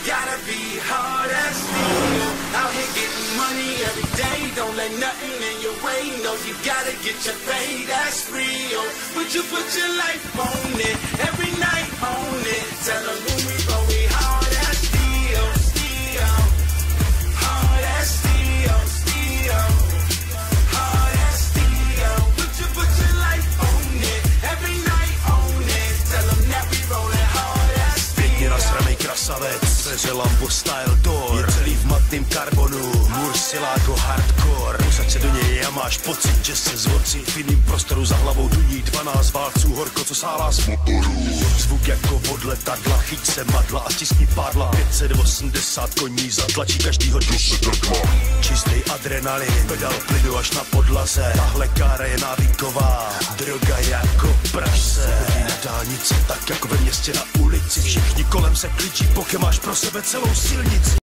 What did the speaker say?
gotta be hard as steel. Out here getting money every day, don't let nothing in your way. No, you gotta get your pay, that's real. But you put your life on it, every night on it. Tell them when we go, we hard as steel, steel. Hard as steel, steel. Hard as steel. But you put your life on it, every night on it. Tell them that we rollin' hard as steel. Pěkně nasranej krasavec, seře Lambo style door. Je celý v matným karbonu, Murcielago hardcore. Posaď se do něj a máš pocit, že se zvocí v jiným prostoru za hlavou duní 12 válců horko, co sálá z motoru. Zvuk jako od letadla, chyť se madla a stiskni pádla. 580 koní zatlačí každýho duši. Čistý adrenalin, pedal plynu až na podlaze. Tahle kára je návyková, droga jako pražce. Chodí na dálnici, tak jako ve městě na ulici. Všichni kolem se kličí, poké máš pro sebe celou silnici.